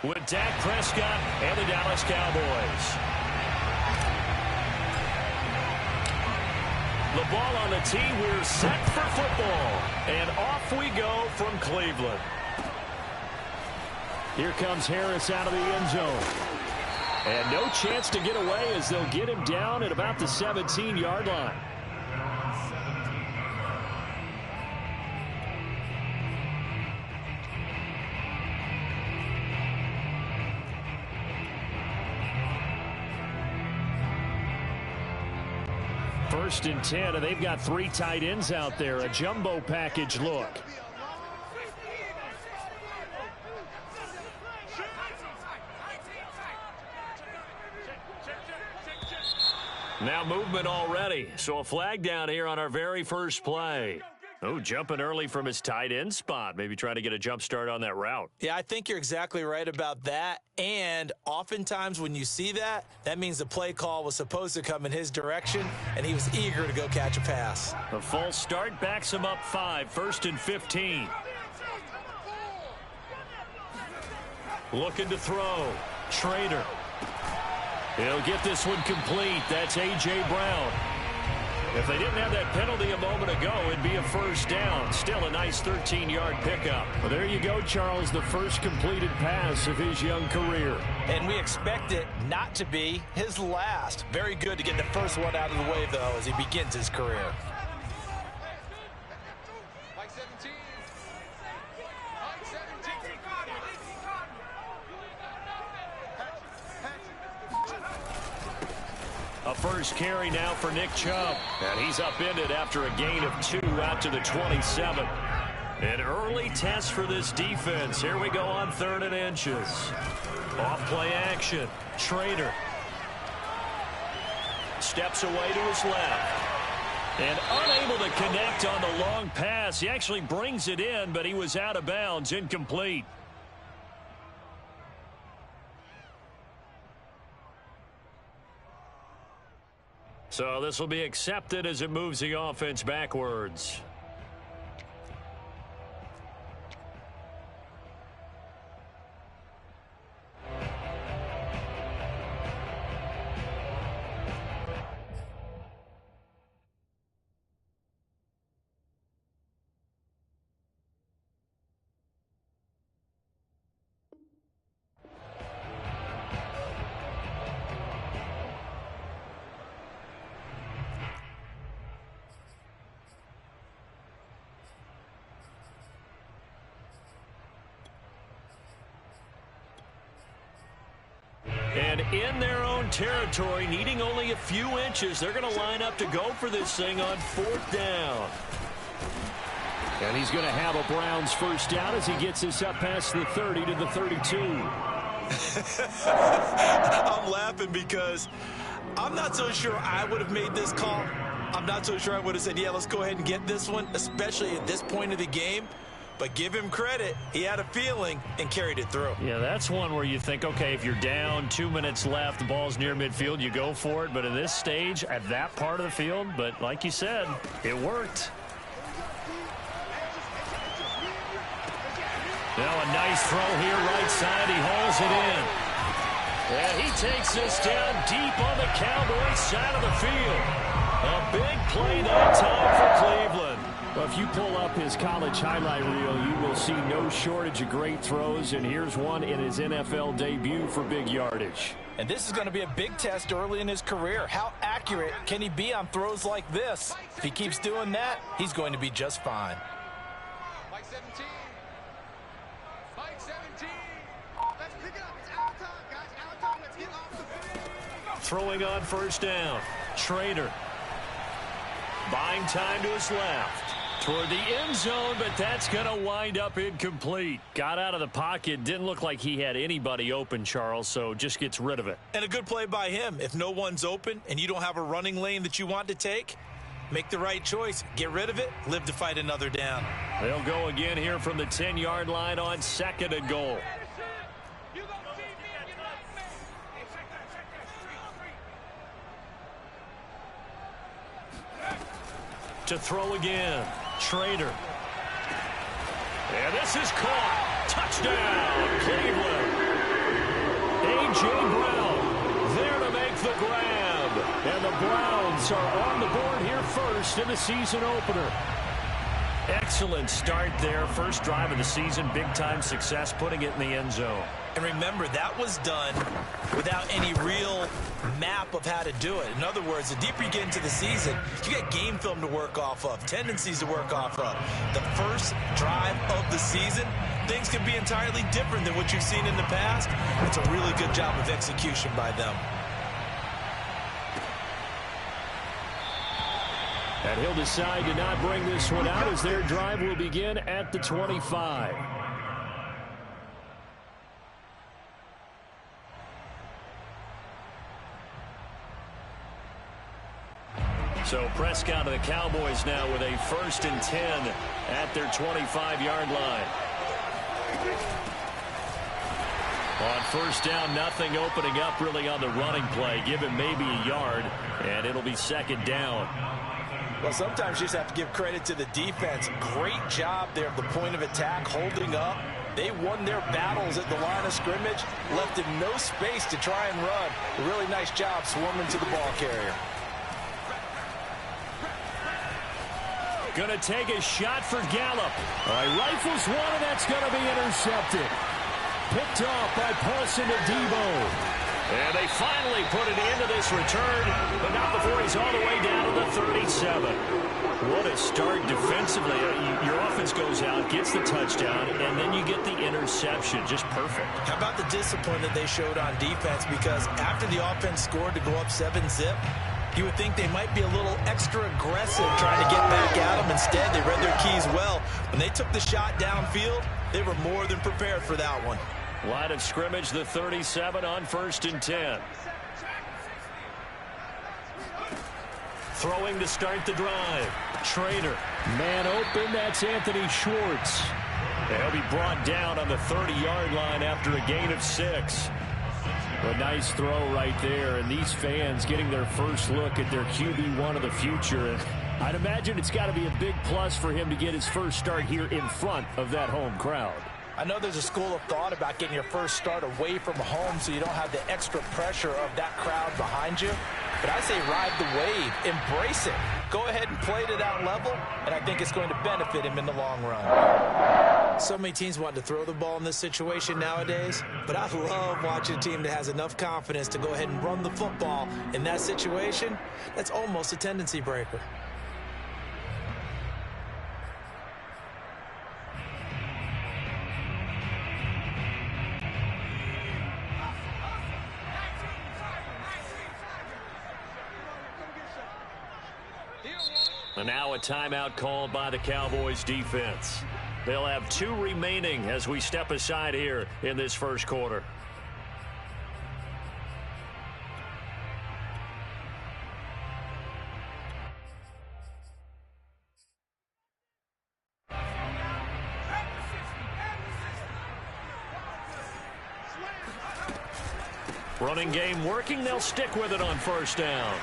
with Dak Prescott and the Dallas Cowboys. The ball on the tee. We're set for football. And off we go from Cleveland. Here comes Harris out of the end zone. And no chance to get away as they'll get him down at about the 17-yard line. First and 10, and they've got 3 tight ends out there. A jumbo package look. Now movement already. So a flag down here on our very first play. Oh, jumping early from his tight end spot. Maybe trying to get a jump start on that route. Yeah, I think you're exactly right about that. And oftentimes when you see that, that means the play call was supposed to come in his direction, and he was eager to go catch a pass. A false start backs him up 5, first and 15. Looking to throw. Trader. He'll get this one complete. That's A.J. Brown. If they didn't have that penalty a moment ago, it'd be a first down. Still a nice 13-yard pickup. Well, there you go, Charles, the first completed pass of his young career. And we expect it not to be his last. Very good to get the first one out of the way, though, as he begins his career. A first carry now for Nick Chubb. And he's upended after a gain of 2 out to the 27. An early test for this defense. Here we go on 3rd and inches. Off play action. Trader. Steps away to his left. And unable to connect on the long pass. He actually brings it in, but he was out of bounds. Incomplete. So this will be accepted as it moves the offense backwards. And in their own territory, needing only a few inches, they're going to line up to go for this thing on 4th down. And he's going to have a Browns first down as he gets this up past the 30 to the 32. I'm laughing because I'm not so sure I would have made this call. I'm not so sure I would have said, yeah, let's go ahead and get this one, especially at this point of the game. But give him credit. He had a feeling and carried it through. Yeah, that's one where you think, okay, if you're down, 2 minutes left, the ball's near midfield, you go for it. But in this stage, at that part of the field, but like you said, it worked. Now a nice throw here, right side. He hauls it in. And he takes this down deep on the Cowboys side of the field. A big play that time for Cleveland. Well, if you pull up his college highlight reel, you will see no shortage of great throws, and here's one in his NFL debut for big yardage. And this is going to be a big test early in his career. How accurate can he be on throws like this? If he keeps doing that, he's going to be just fine. Mike 17. Mike 17. Let's pick it up. It's our time, guys. Our time. Let's get off the field. Throwing on first down. Trader. Buying time to his left. Toward the end zone, but that's going to wind up incomplete. Got out of the pocket. Didn't look like he had anybody open, Charles, so just gets rid of it. And a good play by him. If no one's open and you don't have a running lane that you want to take, make the right choice. Get rid of it. Live to fight another down. They'll go again here from the 10-yard line on 2nd and goal. To throw again. Trader. And this is caught. Touchdown, Cleveland. A.J. Brown there to make the grab. And the Browns are on the board here first in the season opener. Excellent start there. First drive of the season. Big-time success putting it in the end zone. And remember, that was done without any real map of how to do it. In other words, the deeper you get into the season, you get game film to work off of, tendencies to work off of. The first drive of the season, things can be entirely different than what you've seen in the past. It's a really good job of execution by them. And he'll decide to not bring this one out as their drive will begin at the 25. So Prescott and the Cowboys now with a 1st and 10 at their 25-yard line. On first down, nothing opening up really on the running play. Give him maybe a yard, and it'll be 2nd down. Well, sometimes you just have to give credit to the defense. Great job there at the point of attack, holding up. They won their battles at the line of scrimmage, left him no space to try and run. A really nice job swarming to the ball carrier. Going to take a shot for Gallup. All right, rifles one, and that's going to be intercepted. Picked off by Paulson to Debo. And they finally put it into this return, but not before he's all the way down to the 37. What a start defensively. Your offense goes out, gets the touchdown, and then you get the interception. Just perfect. How about the discipline that they showed on defense? Because after the offense scored to go up 7-zip, you would think they might be a little extra aggressive trying to get back at them. Instead, they read their keys well. When they took the shot downfield, they were more than prepared for that one. Line of scrimmage, the 37 on 1st and 10. Throwing to start the drive. Trader. Man open, that's Anthony Schwartz. He'll be brought down on the 30-yard line after a gain of 6. A nice throw right there, and these fans getting their first look at their QB1 of the future. And I'd imagine it's got to be a big plus for him to get his first start here in front of that home crowd. I know there's a school of thought about getting your first start away from home so you don't have the extra pressure of that crowd behind you. But I say ride the wave, embrace it. Go ahead and play to that level, and I think it's going to benefit him in the long run. So many teams want to throw the ball in this situation nowadays, but I love watching a team that has enough confidence to go ahead and run the football in that situation. That's almost a tendency breaker. And now a timeout called by the Cowboys defense. They'll have 2 remaining as we step aside here in this first quarter. Running game working. They'll stick with it on first down.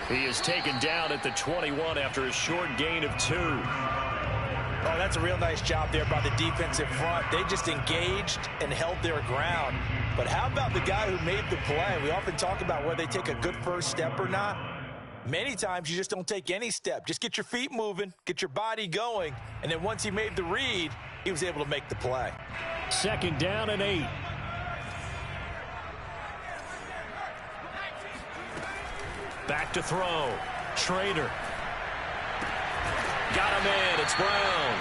He is taken down at the 21 after a short gain of 2. Oh, that's a real nice job there by the defensive front. They just engaged and held their ground. But how about the guy who made the play? We often talk about whether they take a good first step or not. Many times you just don't take any step. Just get your feet moving, get your body going, and then once he made the read, he was able to make the play. 2nd down and 8. Back to throw. Trader. Got him in. It's Brown.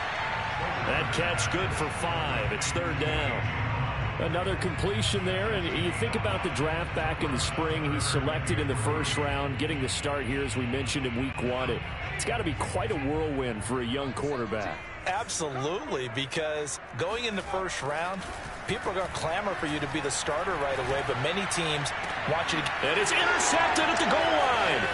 That catch good for 5. It's 3rd down. Another completion there. And you think about the draft back in the spring. He's selected in the 1st round, getting the start here, as we mentioned, in week 1. It's got to be quite a whirlwind for a young quarterback. Absolutely, because going in the 1st round, people are going to clamor for you to be the starter right away, but many teams want you to... And it's intercepted at the goal line.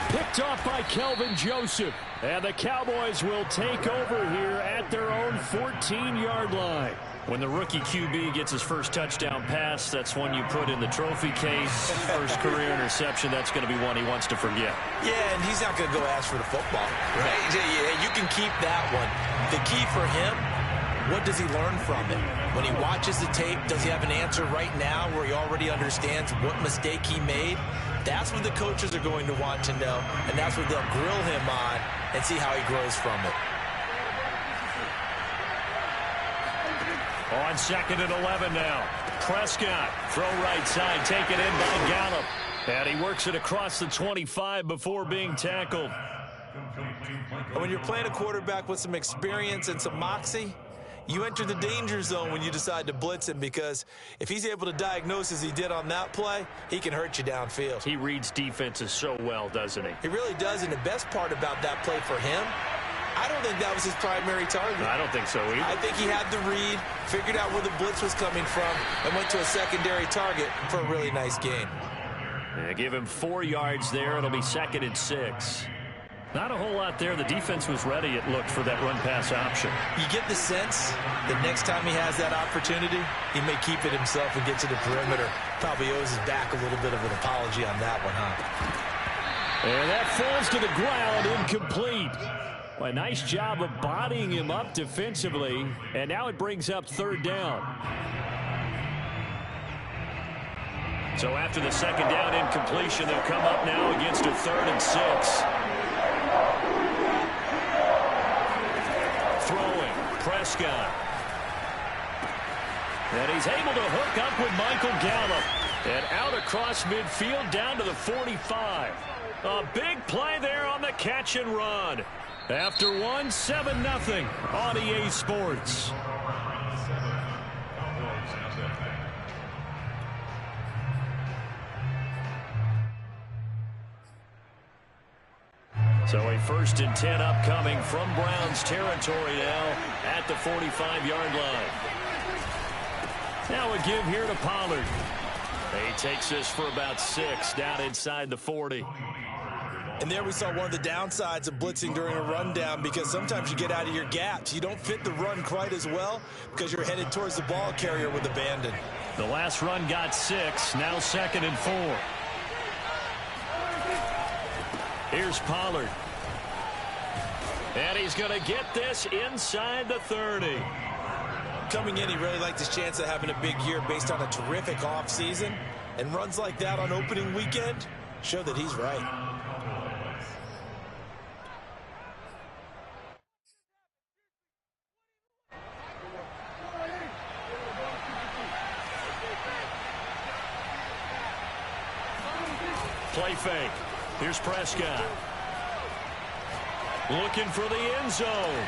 Picked off by Kelvin Joseph. And the Cowboys will take over here at their own 14-yard line. When the rookie QB gets his first touchdown pass, that's one you put in the trophy case. First career interception, that's going to be one he wants to forget. Yeah, and he's not going to go ask for the football, right? Yeah, you can keep that one. The key for him what does he learn from it? When he watches the tape, does he have an answer right now where he already understands what mistake he made? That's what the coaches are going to want to know, and that's what they'll grill him on and see how he grows from it. On 2nd and 11 now. Prescott, throw right side, taken in by Gallup. And he works it across the 25 before being tackled. When you're playing a quarterback with some experience and some moxie, you enter the danger zone when you decide to blitz him, because if he's able to diagnose as he did on that play, he can hurt you downfield. He reads defenses so well, doesn't he? He really does, and the best part about that play for him, I don't think that was his primary target. I don't think so either. I think he had the read, figured out where the blitz was coming from, and went to a secondary target for a really nice gain. Yeah, give him 4 yards there. It'll be 2nd and 6. Not a whole lot there. The defense was ready, it looked, for that run-pass option. You get the sense that next time he has that opportunity, he may keep it himself and get to the perimeter. Probably owes his back a little bit of an apology on that one, huh? And that falls to the ground, incomplete. Well, a nice job of bodying him up defensively, and now it brings up 3rd down. So after the 2nd down incompletion, they'll come up now against a 3rd and 6. Throwing, Prescott. And he's able to hook up with Michael Gallup. And out across midfield down to the 45. A big play there on the catch and run. After one, 7-0 on EA Sports. So a 1st and 10 upcoming from Browns territory now at the 45-yard line. Now a give here to Pollard. He takes this for about 6 down inside the 40. And there we saw one of the downsides of blitzing during a rundown, because sometimes you get out of your gaps. You don't fit the run quite as well because you're headed towards the ball carrier with abandon. The last run got 6, now 2nd and 4. Here's Pollard. And he's going to get this inside the 30. Coming in, he really liked his chance of having a big year based on a terrific offseason. And runs like that on opening weekend show that he's right. Play fake. Here's Prescott. Looking for the end zone.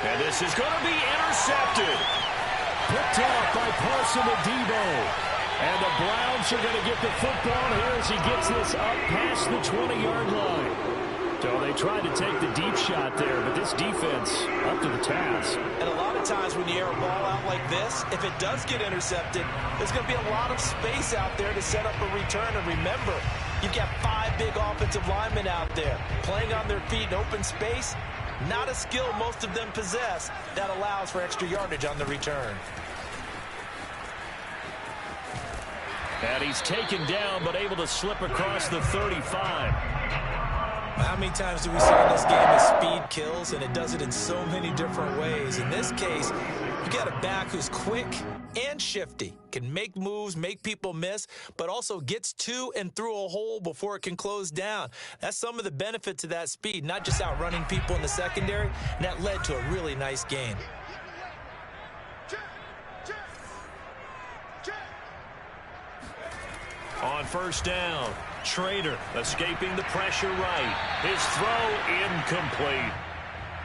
And this is going to be intercepted. Picked off by Paulson Adebo. And the Browns are going to get the football here as he gets this up past the 20-yard line. So they tried to take the deep shot there, but this defense up to the task. And a lot of times when you air a ball out like this, if it does get intercepted, there's going to be a lot of space out there to set up a return. And remember, you've got 5 big offensive linemen out there playing on their feet in open space. Not a skill most of them possess that allows for extra yardage on the return. And he's taken down, but able to slip across the 35. How many times do we see in this game that speed kills, and it does it in so many different ways? In this case, you got a back who's quick and shifty, can make moves, make people miss, but also gets to and through a hole before it can close down. That's some of the benefits of that speed, not just outrunning people in the secondary, and that led to a really nice gain. On 1st down, Trader escaping the pressure right. His throw incomplete.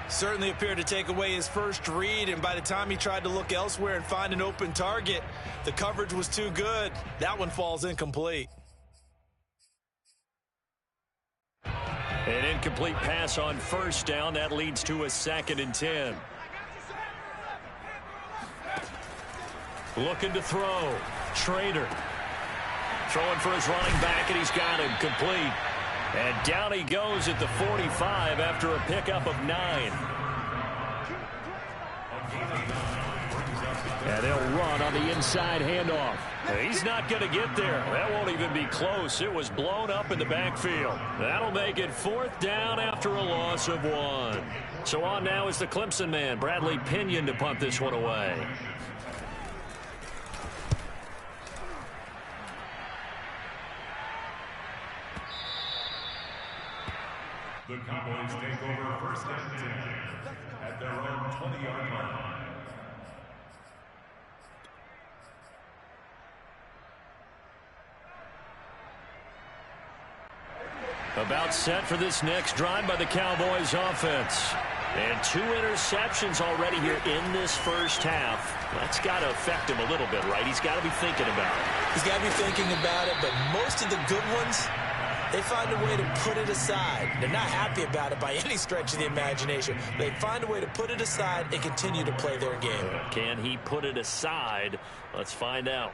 Certainly appeared to take away his first read, and by the time he tried to look elsewhere and find an open target, the coverage was too good. That one falls incomplete. An incomplete pass on 1st down. That leads to a 2nd and 10. Looking to throw. Trader. Throwing for his running back, and he's got him complete. And down he goes at the 45 after a pickup of 9. And they'll run on the inside handoff. He's not going to get there. That won't even be close. It was blown up in the backfield. That'll make it 4th down after a loss of 1. So on now is the Clemson man, Bradley Pinion, to punt this one away. The Cowboys take over 1st and 10 at their own 20-yard line. About set for this next drive by the Cowboys offense. And 2 interceptions already here in this first half. That's got to affect him a little bit, right? He's got to be thinking about it. He's got to be thinking about it, but most of the good ones, they find a way to put it aside. They're not happy about it by any stretch of the imagination. They find a way to put it aside and continue to play their game. Can he put it aside? Let's find out.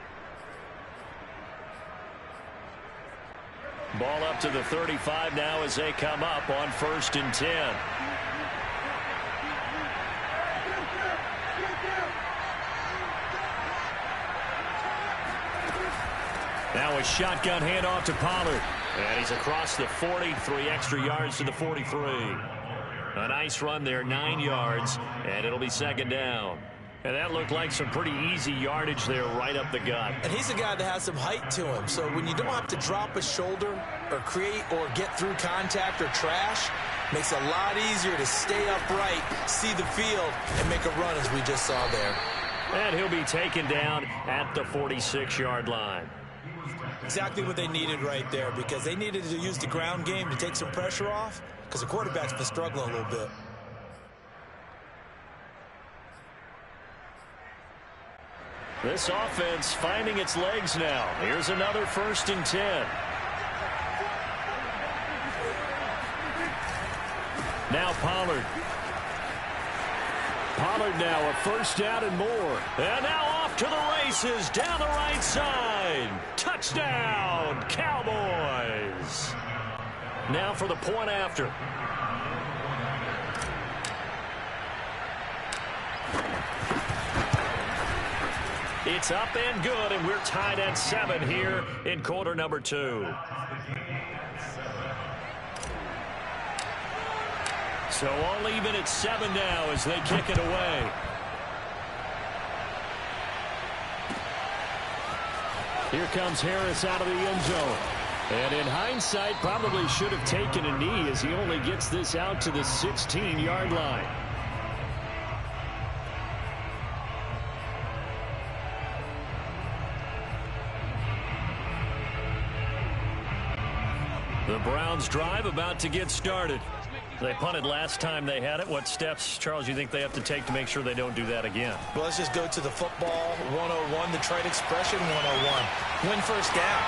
Ball up to the 35 now as they come up on 1st and 10. Now a shotgun handoff to Pollard. And he's across the 40, 3 extra yards to the 43. A nice run there, 9 yards, and it'll be 2nd down. And that looked like some pretty easy yardage there right up the gut. And he's a guy that has some height to him. So when you don't have to drop a shoulder or create or get through contact or trash, makes it a lot easier to stay upright, see the field, and make a run as we just saw there. And he'll be taken down at the 46-yard line. Exactly what they needed right there, because they needed to use the ground game to take some pressure off, because the quarterback's been struggling a little bit. This offense finding its legs now. Here's another 1st and 10. Now Pollard. Pollard now a 1st down and more. And now off to the races down the right side. Touchdown, Cowboys. Now for the point after. It's up and good, and we're tied at 7 here in quarter number 2. So all even at 7 now as they kick it away. Here comes Harris out of the end zone. And in hindsight, probably should have taken a knee as he only gets this out to the 16-yard line. The Browns drive about to get started. They punted last time they had it. What steps, Charles, you think they have to take to make sure they don't do that again? Well, let's just go to the football 101, the trade expression 101. Win 1st down.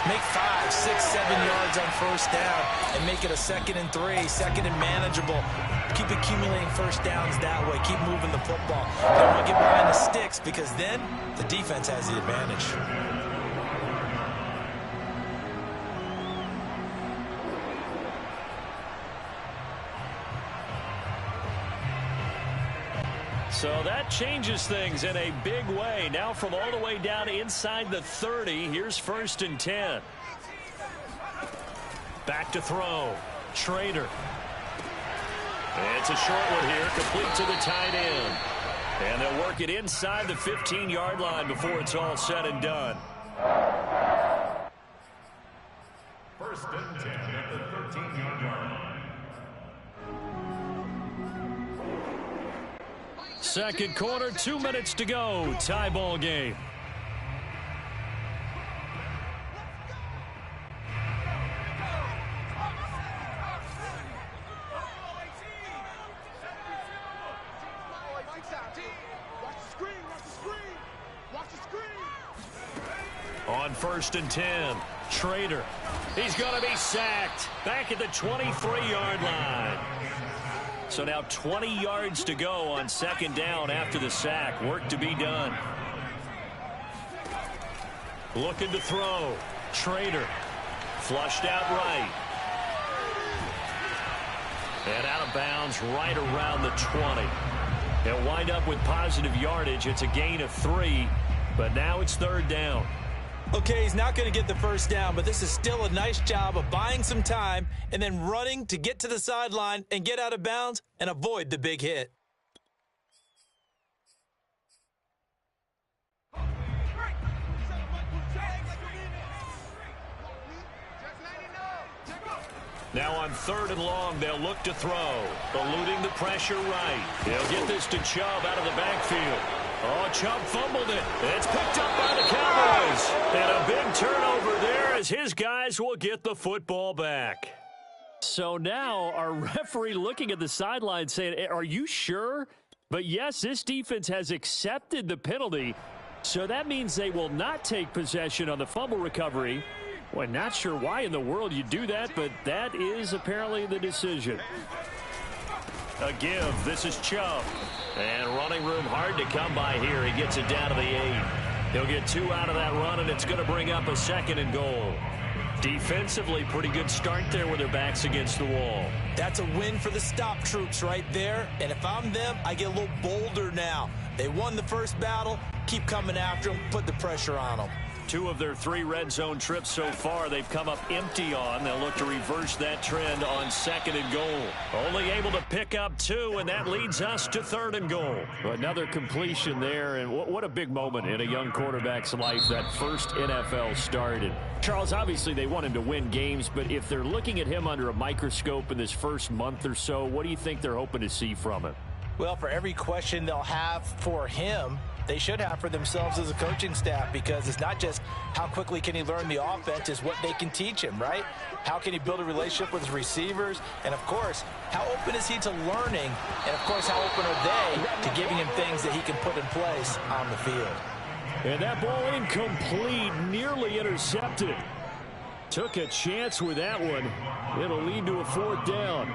Make 5, 6, 7 yards on 1st down and make it a 2nd and 3, 2nd and manageable. Keep accumulating 1st downs that way. Keep moving the football. You don't want to get behind the sticks, because then the defense has the advantage. So that changes things in a big way. Now from all the way down inside the 30, here's 1st and 10. Back to throw. Trader. It's a short one here, complete to the tight end. And they'll work it inside the 15-yard line before it's all said and done. 1st and 10 at the 13-yard line. Second quarter, 2 minutes to go. Tie ball game. On 1st and 10, Trader. He's going to be sacked back at the 23-yard line. So now 20 yards to go on 2nd down after the sack. Work to be done. Looking to throw. Trader. Flushed out right. And out of bounds right around the 20. He'll wind up with positive yardage. It's a gain of 3, but now it's 3rd down. Okay, he's not going to get the first down, but this is still a nice job of buying some time and then running to get to the sideline and get out of bounds and avoid the big hit. Now on 3rd and long, they'll look to throw. Eluding the pressure right. He'll get this to Chubb out of the backfield. Oh, Chubb fumbled it. It's picked up by the Cowboys. And a big turnover there as his guys will get the football back. So now our referee looking at the sideline saying, are you sure? But yes, this defense has accepted the penalty. So that means they will not take possession on the fumble recovery. Well, not sure why in the world you do that, but that is apparently the decision. A give. This is Chubb. And running room hard to come by here. He gets it down to the 8. He'll get 2 out of that run, and it's going to bring up a 2nd and goal. Defensively, pretty good start there with their backs against the wall. That's a win for the stop troops right there. And if I'm them, I get a little bolder now. They won the first battle. Keep coming after them. Put the pressure on them. 2 of their 3 red zone trips so far they've come up empty on. They'll look to reverse that trend on 2nd and goal. Only able to pick up 2, and that leads us to 3rd and goal. Another completion there, and what a big moment in a young quarterback's life, that first NFL start. And Charles, obviously they want him to win games, but if they're looking at him under a microscope in this first month or so, what do you think they're hoping to see from him? Well, for every question they'll have for him, they should have for themselves as a coaching staff, because it's not just how quickly can he learn the offense, it's what they can teach him, right? How can he build a relationship with his receivers? And, of course, how open is he to learning? And, of course, how open are they to giving him things that he can put in place on the field? And that ball incomplete, nearly intercepted. Took a chance with that one. It'll lead to a 4th down.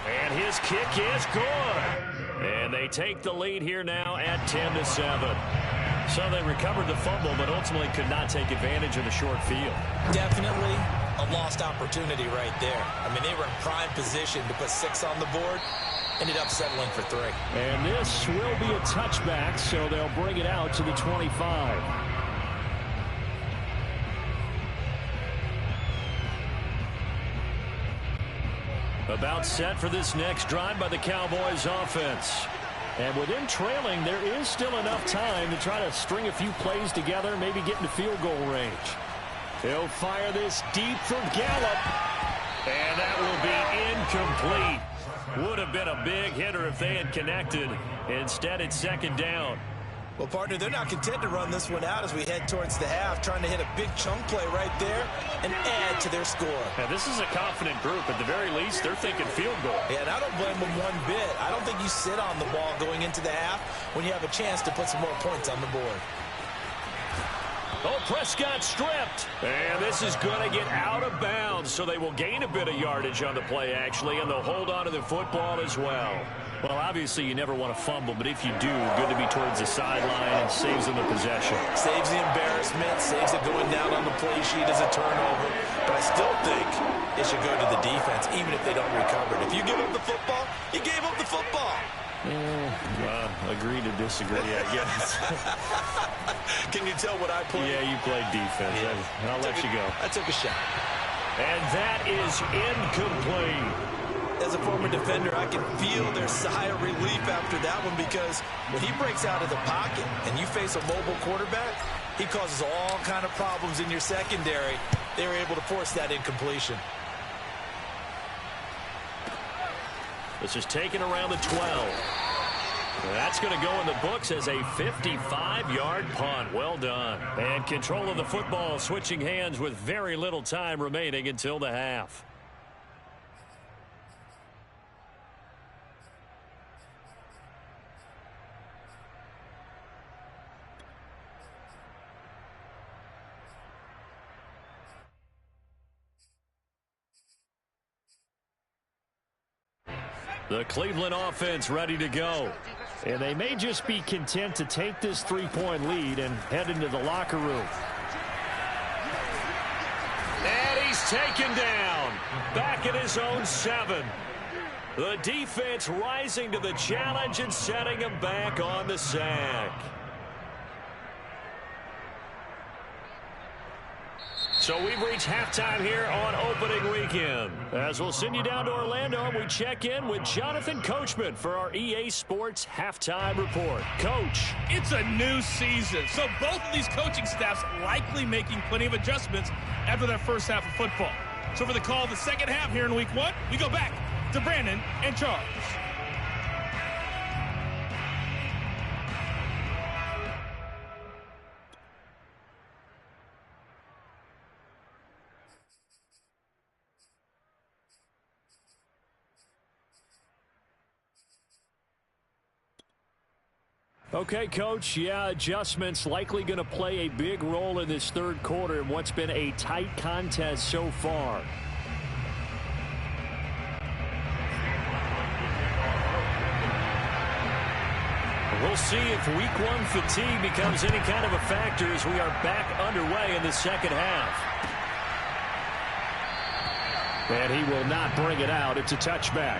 And his kick is good. And they take the lead here now at 10-7. So they recovered the fumble, but ultimately could not take advantage of the short field. Definitely a lost opportunity right there. I mean, they were in prime position to put 6 on the board. Ended up settling for 3. And this will be a touchback, so they'll bring it out to the 25. About set for this next drive by the Cowboys offense. And with them trailing, there is still enough time to try to string a few plays together, maybe get into field goal range. He'll fire this deep for Gallup. And that will be incomplete. Would have been a big hitter if they had connected. Instead, it's 2nd down. Well, partner, they're not content to run this one out as we head towards the half, trying to hit a big chunk play right there and add to their score. Now, this is a confident group. At the very least, they're thinking field goal. Yeah, and I don't blame them one bit. I don't think you sit on the ball going into the half when you have a chance to put some more points on the board. Oh, Prescott stripped. And this is going to get out of bounds, so they will gain a bit of yardage on the play, actually, and they'll hold on to the football as well. Well, obviously, you never want to fumble, but if you do, good to be towards the sideline and saves them the possession. Saves the embarrassment, saves it going down on the play sheet as a turnover. But I still think it should go to the defense, even if they don't recover it. If you give up the football, you gave up the football. Agree to disagree, I guess. Can you tell what I played? Yeah, you played defense. Yeah. I'll let you go. I took a shot. And that is incomplete. As a former defender, I can feel their sigh of relief after that one, because when he breaks out of the pocket and you face a mobile quarterback, he causes all kind of problems in your secondary. They were able to force that incompletion. This is taken around the 12. That's going to go in the books as a 55-yard punt. Well done. And control of the football switching hands with very little time remaining until the half. The Cleveland offense ready to go. And they may just be content to take this 3-point lead and head into the locker room. And he's taken down. Back at his own 7. The defense rising to the challenge and setting him back on the sack. So we've reached halftime here on opening weekend. As we'll send you down to Orlando, we check in with Jonathan Coachman for our EA Sports Halftime Report. Coach. It's a new season, so both of these coaching staffs likely making plenty of adjustments after their first half of football. So for the call of the second half here in week 1, we go back to Brandon and Charles. Okay, Coach, yeah, adjustments likely going to play a big role in this third quarter in what's been a tight contest so far. We'll see if week 1 fatigue becomes any kind of a factor as we are back underway in the second half. And he will not bring it out. It's a touchback.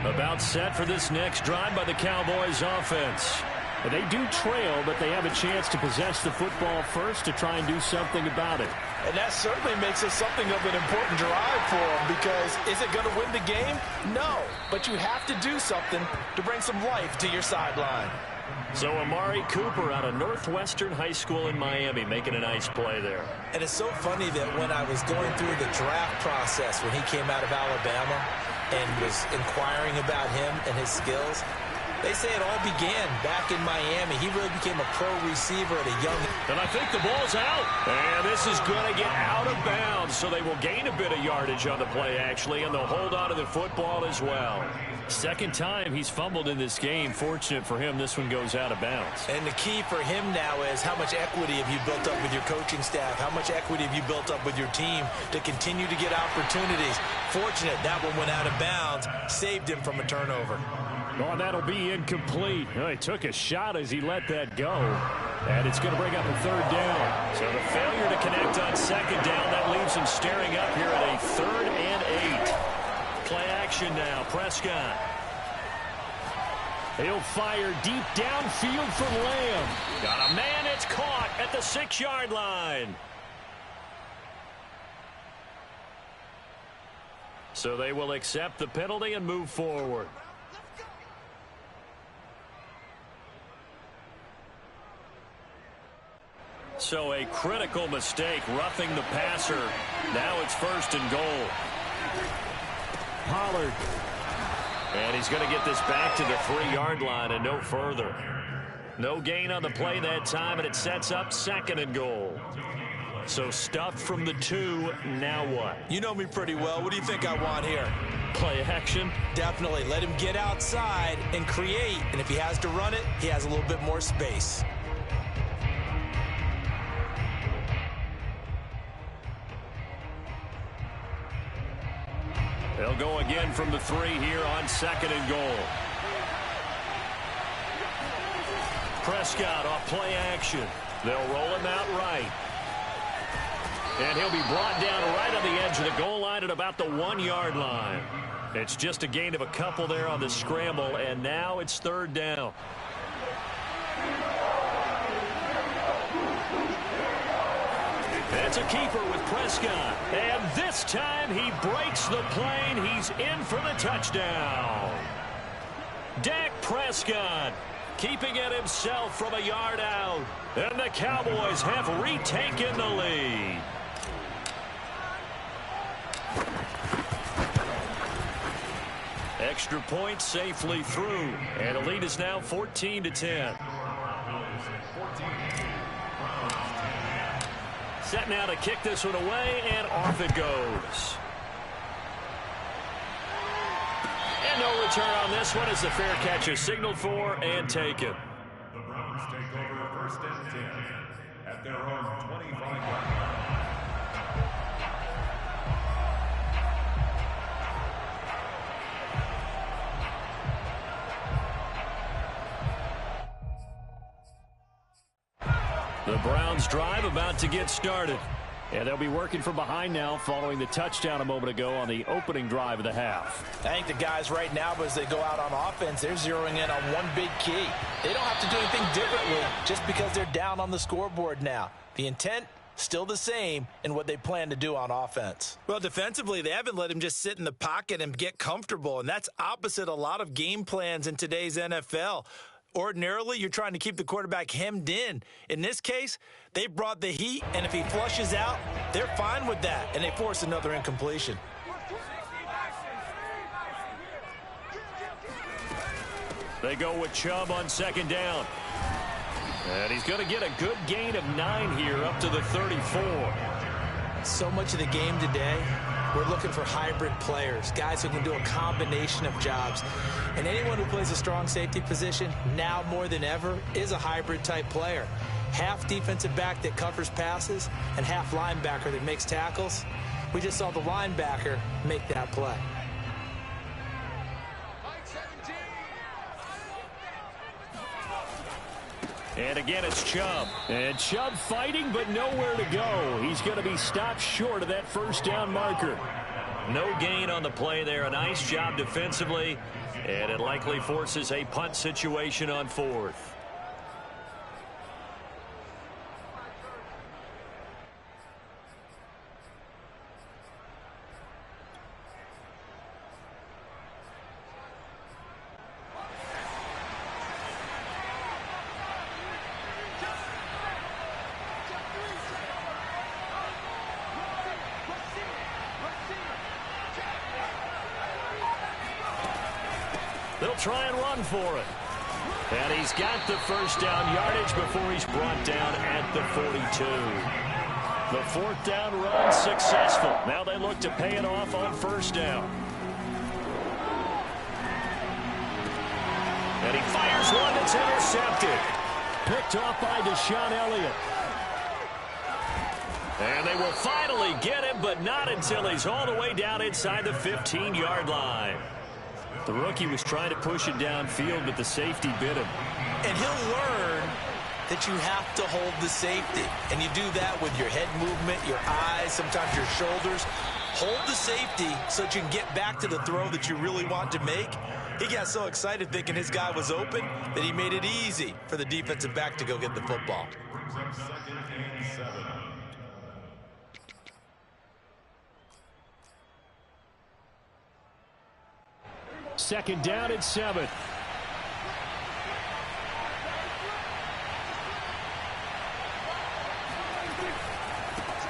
About set for this next drive by the Cowboys offense. And they do trail, but they have a chance to possess the football first to try and do something about it. And that certainly makes it something of an important drive for them, because is it going to win the game? No, but you have to do something to bring some life to your sideline. So Amari Cooper out of Northwestern High School in Miami making a nice play there. And it's so funny that when I was going through the draft process when he came out of Alabama and was inquiring about him and his skills, they say it all began back in Miami. He really became a pro receiver at a young age. And I think the ball's out. And this is going to get out of bounds, so they will gain a bit of yardage on the play, actually, and they'll hold on to the football as well. Second time he's fumbled in this game. Fortunate for him, this one goes out of bounds. And the key for him now is how much equity have you built up with your coaching staff? How much equity have you built up with your team to continue to get opportunities? Fortunate that one went out of bounds, saved him from a turnover. Oh, that'll be incomplete. Oh, he took a shot as he let that go. And it's going to bring up a third down. So the failure to connect on second down, that leaves him staring up here at a 3rd and 8. Play action now. Prescott. He'll fire deep downfield from Lamb. Got a man. It's caught at the 6-yard line. So they will accept the penalty and move forward. So a critical mistake, roughing the passer. Now it's 1st and goal. Pollard. And he's going to get this back to the 3-yard line and no further. No gain on the play that time, and it sets up 2nd and goal. So stuffed from the 2, now what? You know me pretty well. What do you think I want here? Play action? Definitely. Let him get outside and create. And if he has to run it, he has a little bit more space. They'll go again from the 3 here on 2nd and goal. Prescott off play action. They'll roll him out right. And he'll be brought down right on the edge of the goal line at about the 1-yard line. It's just a gain of a couple there on the scramble, and now it's 3rd down. That's a keeper with Prescott. And this time he breaks the plane. He's in for the touchdown. Dak Prescott keeping it himself from a yard out. And the Cowboys have retaken the lead. Extra point safely through. And the lead is now 14-10. Set now to kick this one away, and off it goes. And no return on this one as the fair catch is signaled for and taken. The Browns take over 1st and 10 at their own 25-yard line. The Browns drive about to get started. And they'll be working from behind now following the touchdown a moment ago on the opening drive of the half. I think the guys right now, as they go out on offense, they're zeroing in on one big key. They don't have to do anything differently just because they're down on the scoreboard now. The intent, still the same in what they plan to do on offense. Well, defensively, they haven't let him just sit in the pocket and get comfortable, and that's opposite a lot of game plans in today's NFL. Ordinarily, you're trying to keep the quarterback hemmed in. In this case, they brought the heat, and if he flushes out, they're fine with that, and they force another incompletion. They go with Chubb on second down. And he's going to get a good gain of 9 here up to the 34. So much of the game today, we're looking for hybrid players, guys who can do a combination of jobs. And anyone who plays a strong safety position, now more than ever, is a hybrid type player. Half defensive back that covers passes and half linebacker that makes tackles. We just saw the linebacker make that play. And again, it's Chubb. And Chubb fighting, but nowhere to go. He's going to be stopped short of that first down marker. No gain on the play there. A nice job defensively. And it likely forces a punt situation on fourth. They'll try and run for it. And he's got the first down yardage before he's brought down at the 42. The fourth down run successful. Now they look to pay it off on first down. And he fires one that's intercepted. Picked off by Deshaun Elliott. And they will finally get him, but not until he's all the way down inside the 15-yard line. The rookie was trying to push it downfield, but the safety bit him. And he'll learn that you have to hold the safety. And you do that with your head movement, your eyes, sometimes your shoulders. Hold the safety so that you can get back to the throw that you really want to make. He got so excited thinking his guy was open that he made it easy for the defensive back to go get the football. Second and 7. Second down at 7.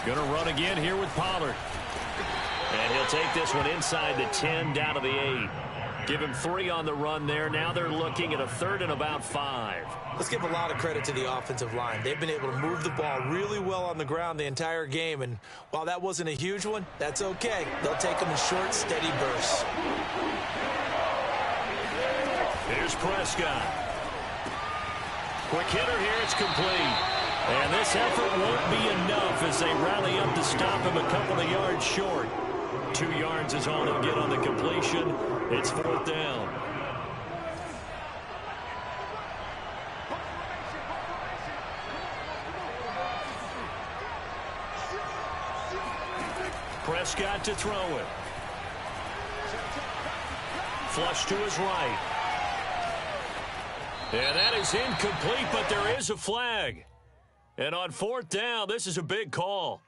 Going to run again here with Pollard. And he'll take this one inside the 10, down to the 8. Give him 3 on the run there. Now they're looking at a 3rd and about 5. Let's give a lot of credit to the offensive line. They've been able to move the ball really well on the ground the entire game. And while that wasn't a huge one, that's okay. They'll take them in short, steady bursts. Here's Prescott. Quick hitter here. It's complete. And this effort won't be enough as they rally up to stop him a couple of yards short. 2 yards is all he'll get on the completion. It's 4th down. Prescott to throw it. Flush to his right. And that is incomplete, but there is a flag. And on 4th down, this is a big call.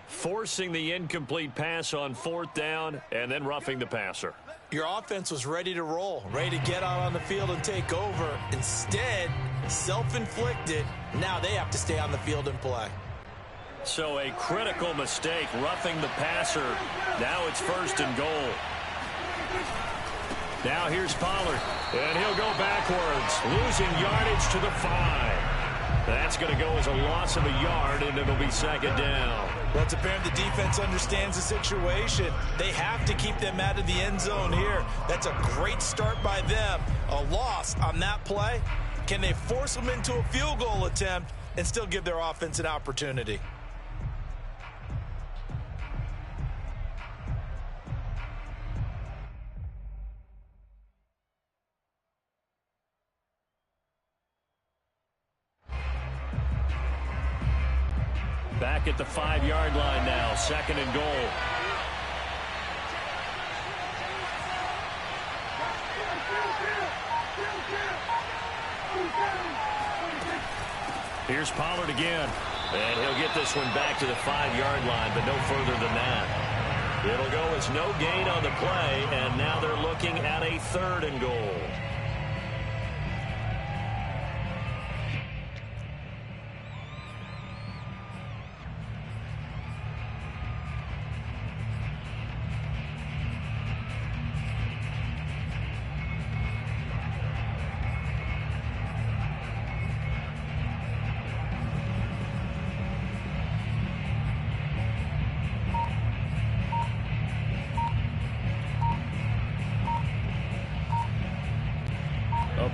Forcing the incomplete pass on 4th down and then roughing the passer. Your offense was ready to roll, ready to get out on the field and take over. Instead, self-inflicted. Now they have to stay on the field and play. So a critical mistake, roughing the passer. Now it's 1st and goal. Now here's Pollard, and he'll go backwards, losing yardage to the 5. That's going to go as a loss of a yard, and it'll be 2nd down. Well, it's apparent the defense understands the situation. They have to keep them out of the end zone here. That's a great start by them. A loss on that play. Can they force them into a field goal attempt and still give their offense an opportunity? Back at the 5-yard line now, 2nd and goal. Here's Pollard again. And he'll get this one back to the 5-yard line, but no further than that. It'll go as no gain on the play, and now they're looking at a 3rd and goal.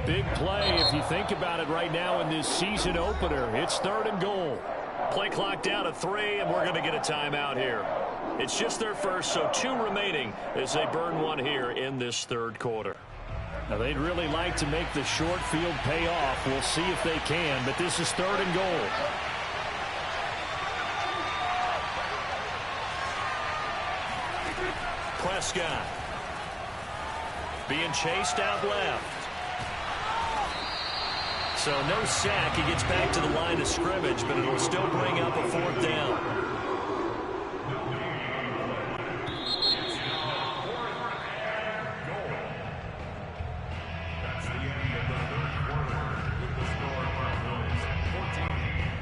Big play if you think about it right now in this season opener. It's 3rd and goal. Play clock down to 3, and we're going to get a timeout here. It's just their first, so 2 remaining as they burn one here in this 3rd quarter. Now, they'd really like to make the short field pay off. We'll see if they can, but this is 3rd and goal. Prescott being chased out left. So no sack. He gets back to the line of scrimmage, but it'll still bring up a 4th down.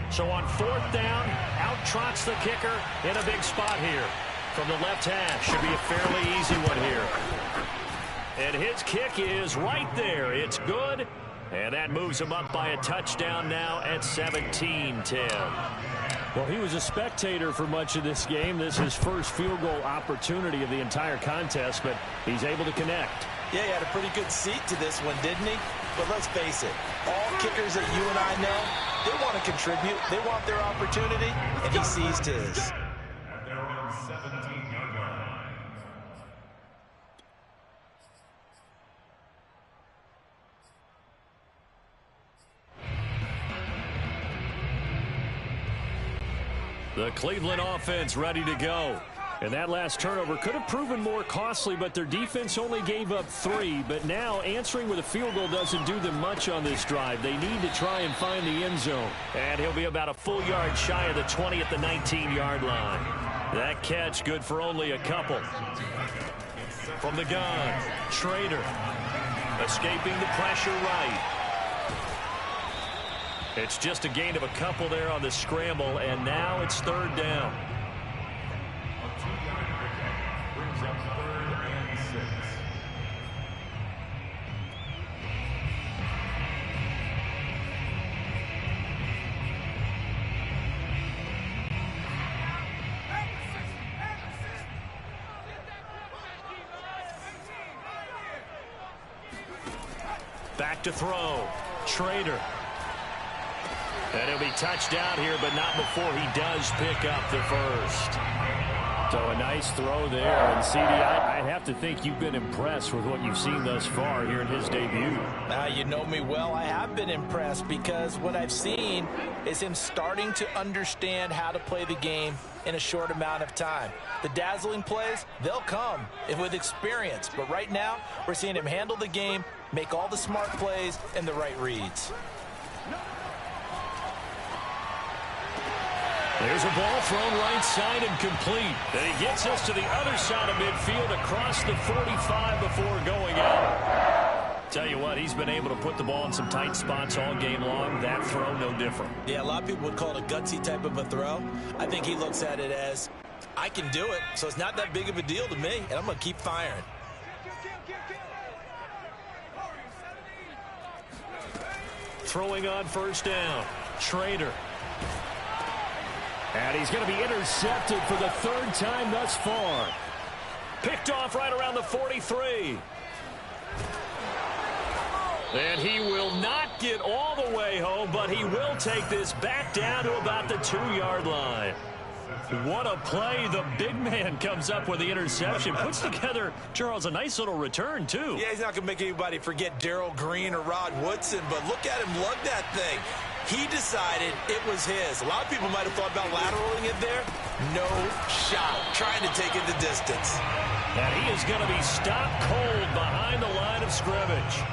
So on 4th down, out trots the kicker in a big spot here. From the left hash, should be a fairly easy one here. And his kick is right there. It's good. And that moves him up by a touchdown now at 17-10. Well, he was a spectator for much of this game. This is his first field goal opportunity of the entire contest, but he's able to connect. Yeah, he had a pretty good seat to this one, didn't he? But let's face it, all kickers that you and I know, they want to contribute. They want their opportunity, and he seized his. At their own 17-yard line. The Cleveland offense ready to go. And that last turnover could have proven more costly, but their defense only gave up 3. But now answering with a field goal doesn't do them much on this drive. They need to try and find the end zone. And he'll be about a full yard shy of the 20 at the 19-yard line. That catch good for only a couple. From the gun, Schrader escaping the pressure right. It's just a gain of a couple there on the scramble, and now it's 3rd down. A 2-yard pickup brings up 3rd and 6. Back to throw. Schrader. And he'll be touched out here, but not before he does pick up the first. So a nice throw there. And, CD, I'd have to think you've been impressed with what you've seen thus far here in his debut. You know me well. I have been impressed because what I've seen is him starting to understand how to play the game in a short amount of time. The dazzling plays, they'll come with experience. But right now, we're seeing him handle the game, make all the smart plays, and the right reads. There's a ball thrown right side and complete. And he gets us to the other side of midfield across the 45 before going out. Tell you what, he's been able to put the ball in some tight spots all game long. That throw, no different. Yeah, a lot of people would call it a gutsy type of a throw. I think he looks at it as, I can do it, so it's not that big of a deal to me, and I'm going to keep firing. Throwing on 1st down. Schrader. And he's going to be intercepted for the 3rd time thus far. Picked off right around the 43. And he will not get all the way home, but he will take this back down to about the 2-yard line. What a play. The big man comes up with the interception. Puts together, Charles, a nice little return, too. Yeah, he's not going to make anybody forget Darrell Green or Rod Woodson, but look at him lug that thing. He decided it was his. A lot of people might have thought about lateraling it there. No shot. Trying to take it the distance. And he is going to be stopped cold behind the line of scrimmage.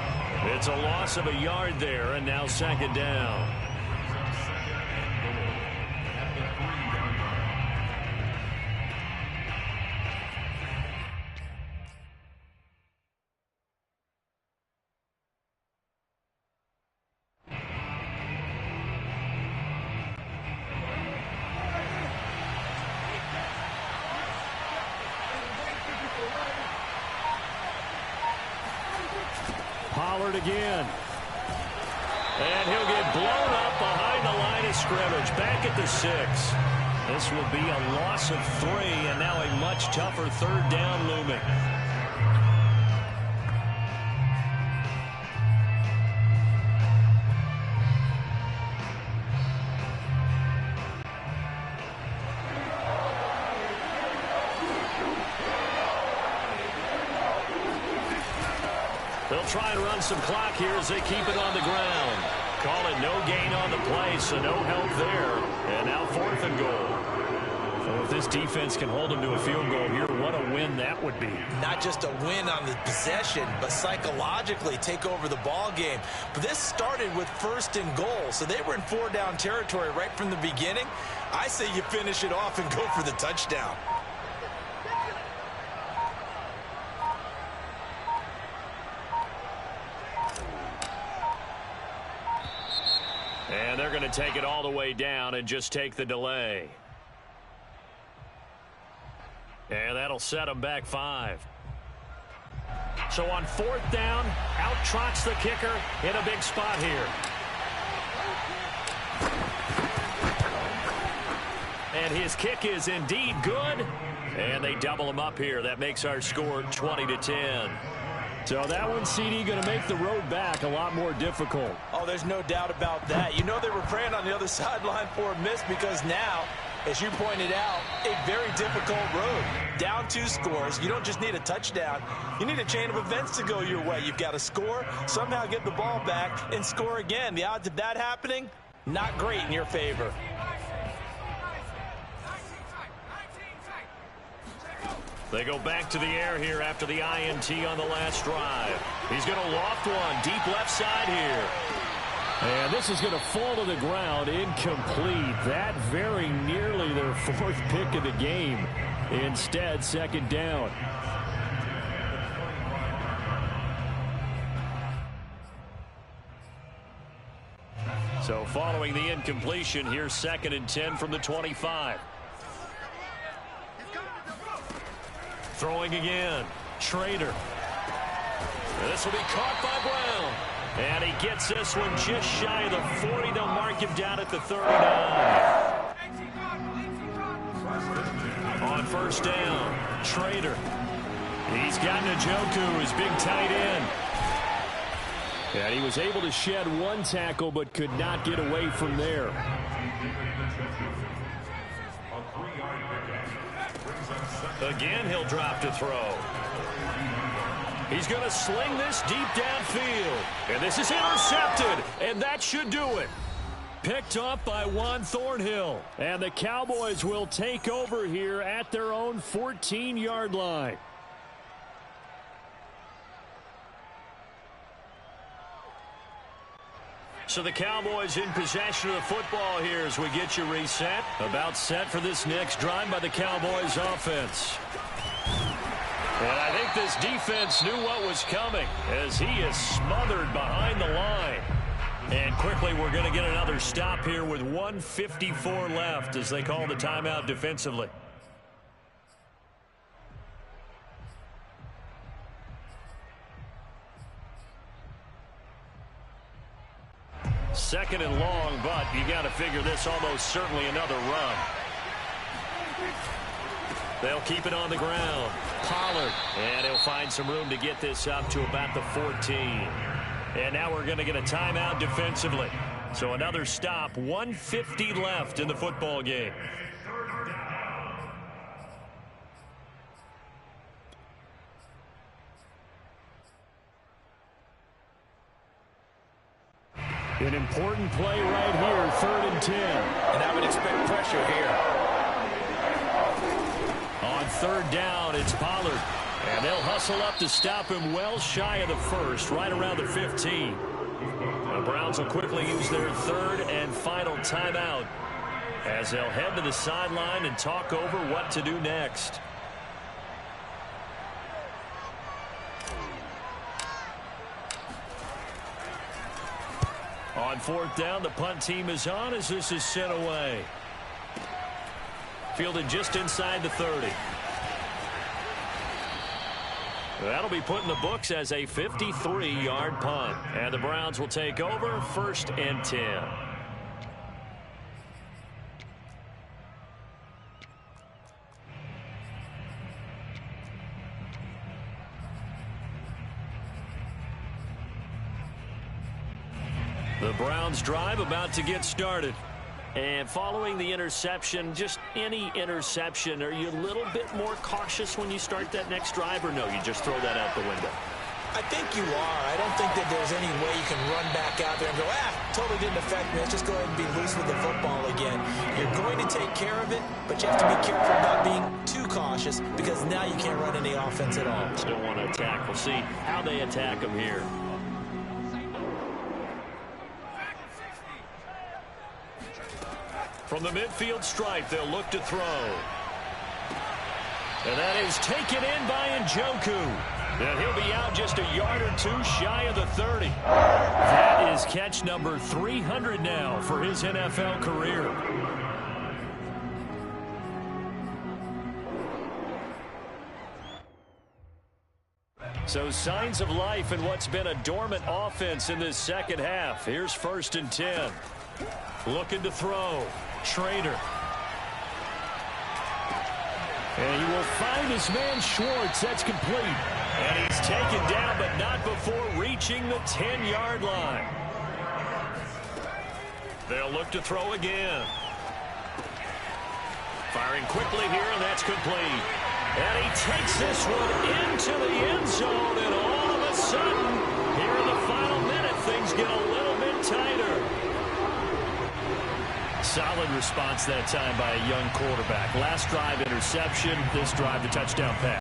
It's a loss of a yard there, and now second down. Pollard again. And he'll get blown up behind the line of scrimmage. Back at the 6. This will be a loss of 3, and now a much tougher third down looming. They'll try and run some clock here as they keep it on the ground. Call it no gain on the play, so no help there. And now 4th and goal. So if this defense can hold them to a field goal here, what a win that would be. Not just a win on the possession, but psychologically take over the ball game. But this started with 1st and goal, so they were in 4-down territory right from the beginning. I say you finish it off and go for the touchdown. And they're going to take it all the way down and just take the delay. And that'll set them back 5. So on 4th down, out trots the kicker in a big spot here. And his kick is indeed good. And they double him up here. That makes our score 20-10. So that one, CD, going to make the road back a lot more difficult. Oh, there's no doubt about that. You know they were praying on the other sideline for a miss because now, as you pointed out, a very difficult road. Down 2 scores. You don't just need a touchdown. You need a chain of events to go your way. You've got to score, somehow get the ball back, and score again. The odds of that happening, not great in your favor. They go back to the air here after the INT on the last drive. He's going to loft one deep left side here. And this is going to fall to the ground incomplete. That very nearly their 4th pick of the game. Instead, 2nd down. So following the incompletion, here's 2nd and 10 from the 25. Throwing again. Trader. This will be caught by Brown. And he gets this one just shy of the 40. They'll mark him down at the 39. On 1st down, Trader. He's got Njoku, his big tight end. And he was able to shed 1 tackle but could not get away from there. Again, he'll drop to throw. He's going to sling this deep downfield. And this is intercepted. And that should do it. Picked off by Juan Thornhill. And the Cowboys will take over here at their own 14-yard line. So the Cowboys in possession of the football here as we get you reset. About set for this next drive by the Cowboys offense. And I think this defense knew what was coming as he is smothered behind the line. And quickly we're going to get another stop here with 1:54 left as they call the timeout defensively. Second and long, but you got to figure this almost certainly another run. They'll keep it on the ground. Pollard, and he'll find some room to get this up to about the 14. And now we're going to get a timeout defensively. So another stop, 1:50 left in the football game. An important play right here, 3rd and 10. And I would expect pressure here. On 3rd down, it's Pollard. And they'll hustle up to stop him well shy of the first, right around the 15. The Browns will quickly use their 3rd and final timeout as they'll head to the sideline and talk over what to do next. On 4th down, the punt team is on as this is sent away. Fielded just inside the 30. That'll be put in the books as a 53-yard punt. And the Browns will take over 1st and 10. The Browns drive about to get started. And following the interception, just any interception, are you a little bit more cautious when you start that next drive, or no, you just throw that out the window? I think you are. I don't think that there's any way you can run back out there and go, totally didn't affect me. Let's just go ahead and be loose with the football again. You're going to take care of it, but you have to be careful about being too cautious because now you can't run any offense at all. Still want to attack. We'll see how they attack them here. From the midfield stripe, they'll look to throw. And that is taken in by Njoku. And he'll be out just a yard or two shy of the 30. That is catch number 300 now for his NFL career. So signs of life in what's been a dormant offense in this second half. Here's 1st and 10. Looking to throw. Schrader. And he will find his man Schwartz. That's complete. And he's taken down, but not before reaching the 10-yard line. They'll look to throw again. Firing quickly here, and that's complete. And he takes this one into the end zone, and all of a sudden, here in the final minute, things get a little bit tighter. Solid response that time by a young quarterback. Last drive interception, this drive the touchdown pass.